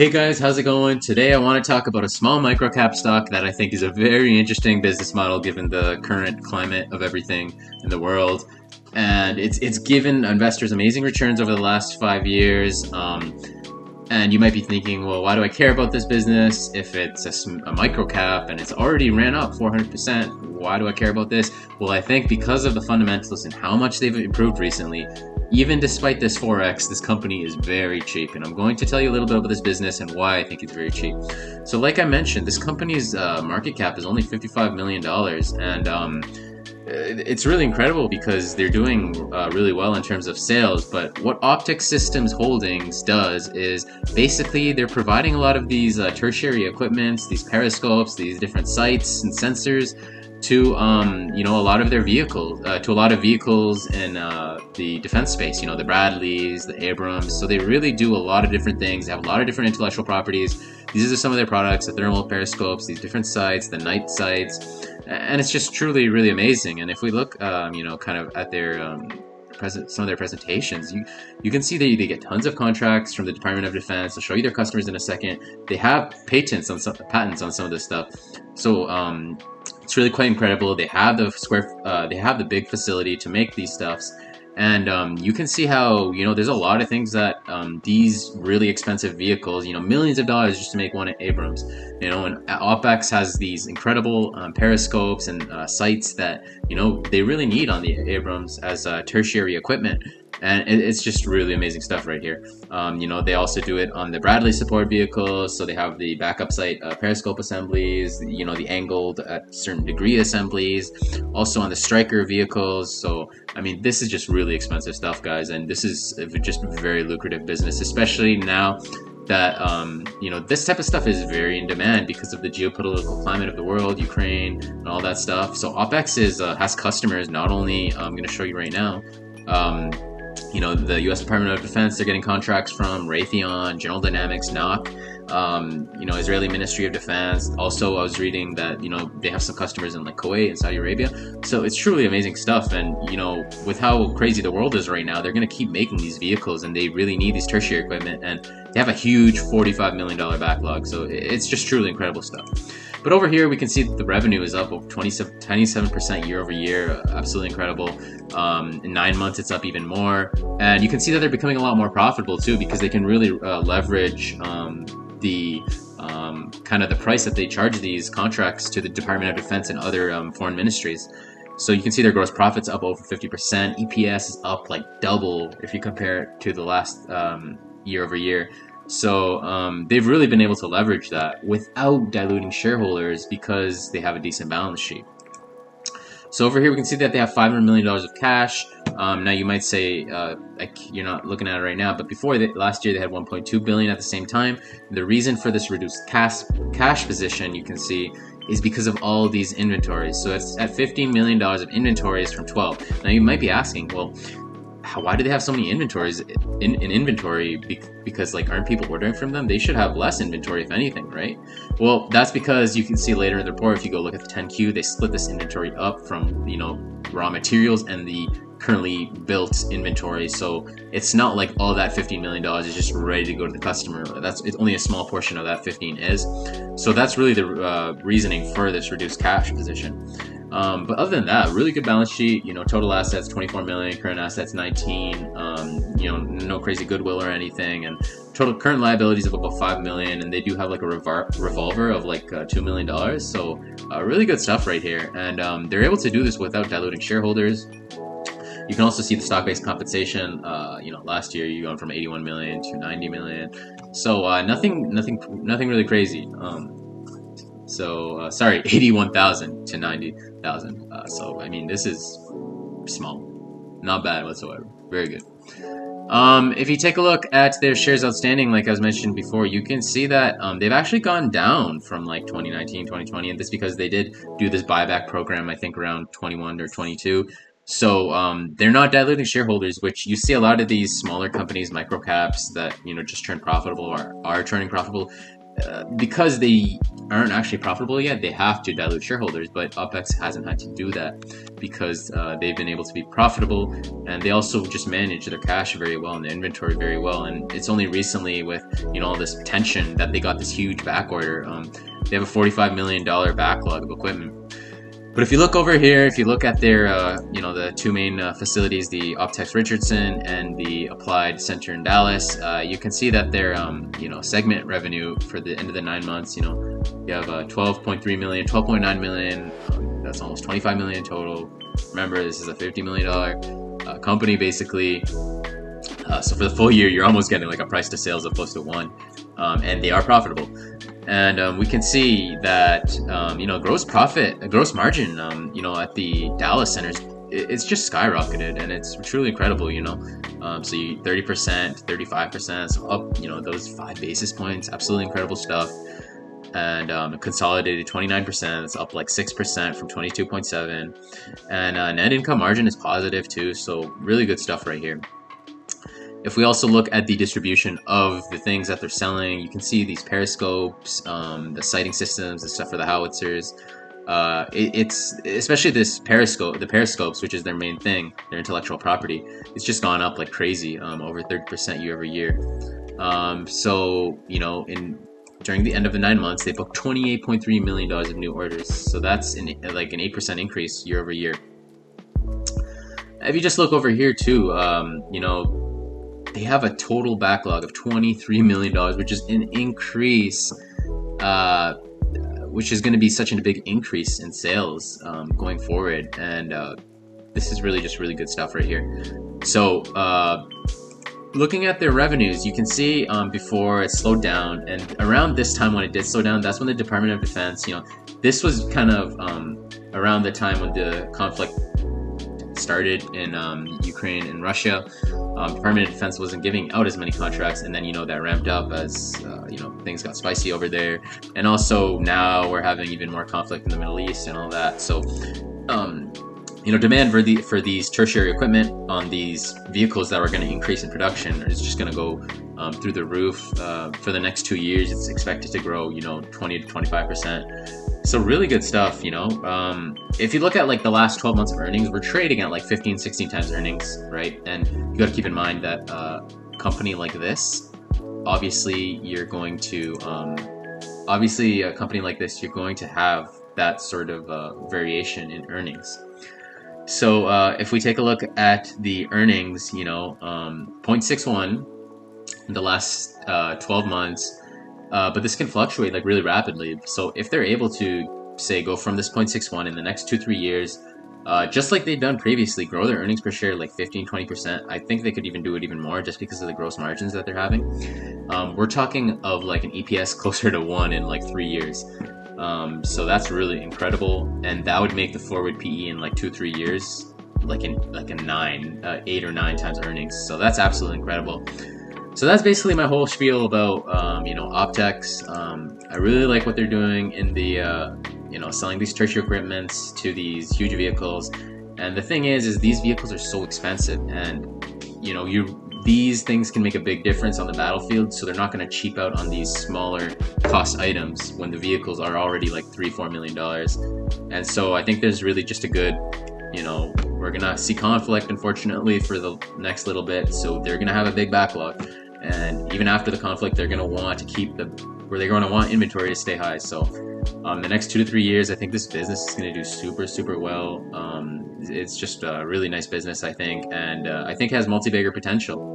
Hey guys, how's it going? Today I want to talk about a small microcap stock that I think is a very interesting business model given the current climate of everything in the world. And it's given investors amazing returns over the last 5 years. And you might be thinking, well, why do I care about this business if it's a microcap and it's already ran up 400%? Why do I care about this? Well, I think because of the fundamentals and how much they've improved recently, even despite this Forex, this company is very cheap. And I'm going to tell you a little bit about this business and why I think it's very cheap. So like I mentioned, this company's market cap is only $55 million. And it's really incredible because they're doing really well in terms of sales. But what Optex Systems Holdings does is basically they're providing a lot of these tertiary equipments, these periscopes, these different sights and sensors to a lot of their vehicles, to a lot of vehicles in the defense space. The Bradleys, the Abrams. So they really do a lot of different things. They have a lot of different intellectual properties. These are some of their products: the thermal periscopes, these different sights, the night sights. And it's just truly really amazing. And if we look kind of at their some of their presentations, you can see they get tons of contracts from the Department of Defense. I'll show you their customers in a second. They have patents on some of this stuff. So it's really quite incredible. They have the big facility to make these stuffs. And you can see how, there's a lot of things that these really expensive vehicles, millions of dollars just to make one at Abrams, and OPEX has these incredible periscopes and sights that, they really need on the Abrams as tertiary equipment. And it's just really amazing stuff right here. They also do it on the Bradley support vehicles. So they have the backup sight periscope assemblies, the angled at certain degree assemblies, also on the Striker vehicles. So, this is just really expensive stuff, guys. And this is just a very lucrative business, especially now that, this type of stuff is very in demand because of the geopolitical climate of the world, Ukraine, and all that stuff. So OPEX has customers, not only, I'm going to show you right now, the U.S. Department of Defense, they're getting contracts from Raytheon, General Dynamics, NOC, Israeli Ministry of Defense. Also, I was reading that, they have some customers in like Kuwait and Saudi Arabia. So it's truly amazing stuff. And, with how crazy the world is right now, they're going to keep making these vehicles and they really need these tertiary equipment. And they have a huge $45 million backlog. So it's just truly incredible stuff. But over here, we can see that the revenue is up over 27% year over year. Absolutely incredible. In 9 months, it's up even more. And you can see that they're becoming a lot more profitable too, because they can really leverage the price that they charge these contracts to the Department of Defense and other foreign ministries. So you can see their gross profits up over 50%. EPS is up like double if you compare it to the last year over year. So they've really been able to leverage that without diluting shareholders because they have a decent balance sheet. So over here we can see that they have $500 million of cash. Now you might say you're not looking at it right now, but last year they had $1.2 billion at the same time. The reason for this reduced cash position, you can see, is because of all of these inventories. So it's at $15 million of inventories from 12. Now you might be asking, well, why do they have so many inventories in inventory? Because aren't people ordering from them? They should have less inventory, if anything, right? Well, that's because you can see later in the report, if you go look at the 10Q, they split this inventory up from raw materials and the currently built inventory. So it's not like all that $15 million is just ready to go to the customer. It's only a small portion of that 15 is. So that's really the reasoning for this reduced cash position. But other than that, really good balance sheet. Total assets 24 million, current assets 19. No crazy goodwill or anything, and total current liabilities of about 5 million. And they do have like a revolver of like $2 million. So really good stuff right here. And they're able to do this without diluting shareholders. You can also see the stock-based compensation. Last year you gone from 81 million to 90 million. So nothing really crazy. Sorry, 81,000 to 90,000. This is small, not bad whatsoever. Very good. If you take a look at their shares outstanding, like I was mentioned before, you can see that they've actually gone down from like 2019, 2020, and this because they did do this buyback program, I think around 21 or 22. So they're not diluting shareholders, which you see a lot of these smaller companies, microcaps that just turn profitable or are turning profitable. because they aren't actually profitable yet, they have to dilute shareholders, but OPEX hasn't had to do that because they've been able to be profitable, and they also just manage their cash very well and their inventory very well. And it's only recently with all this tension that they got this huge back order. They have a $45 million backlog of equipment. But if you look over here, if you look at their, the two main facilities, the Optex Richardson and the Applied Center in Dallas, you can see that their, segment revenue for the end of the 9 months, you have 12.3 million, 12.9 million. That's almost 25 million total. Remember, this is a $50 million company, basically. So for the full year, you're almost getting like a price to sales of close to 1, and they are profitable. And we can see that gross margin, at the Dallas centers, it's just skyrocketed, and it's truly incredible. So 30%, 35%, so up, those 5 basis points, absolutely incredible stuff. And consolidated 29%, it's up like 6% from 22.7, and net income margin is positive too. So really good stuff right here. If we also look at the distribution of the things that they're selling, you can see these periscopes, the sighting systems, the stuff for the howitzers. It's especially the periscopes, which is their main thing, their intellectual property. It's just gone up like crazy, over 30% year over year. During the end of the 9 months, they booked $28.3 million of new orders. So that's an 8% increase year over year. If you just look over here too, they have a total backlog of $23 million, which is an increase, which is going to be such a big increase in sales going forward. And this is really good stuff right here. So looking at their revenues, you can see before it slowed down, and around this time when it did slow down, that's when the Department of Defense, this was kind of around the time when the conflict started in Ukraine and Russia. Department of Defense wasn't giving out as many contracts, and then that ramped up as things got spicy over there, and also now we're having even more conflict in the Middle East and all that. So demand for these tertiary equipment on these vehicles that are going to increase in production is just going to go through the roof. For the next 2 years, it's expected to grow 20 to 25%. So really good stuff. If you look at like the last 12 months of earnings, we're trading at like 15, 16 times earnings, right? And you got to keep in mind that a company like this, obviously a company like this, you're going to have that sort of variation in earnings. So if we take a look at the earnings, 0.61 in the last 12 months. But this can fluctuate like really rapidly. So if they're able to, say, go from this 0.61 in the next 2-3 years, just like they've done previously, grow their earnings per share like 15-20%, I think they could even do it even more just because of the gross margins that they're having. We're talking of like an EPS closer to 1 in like 3 years. So that's really incredible, and that would make the forward PE in like 2-3 years like a 8 or 9 times earnings. So that's absolutely incredible. So that's basically my whole spiel about Optex. I really like what they're doing in the selling these tertiary equipments to these huge vehicles. And the thing is these vehicles are so expensive, and these things can make a big difference on the battlefield. So they're not going to cheap out on these smaller cost items when the vehicles are already like $3-4 million. And so I think there's really just a good, we're going to see conflict, unfortunately, for the next little bit. So they're going to have a big backlog. And even after the conflict, they're going to want to keep they're going to want inventory to stay high. So the next 2 to 3 years, I think this business is going to do super well. It's just a really nice business, I think, and I think has multi-bagger potential.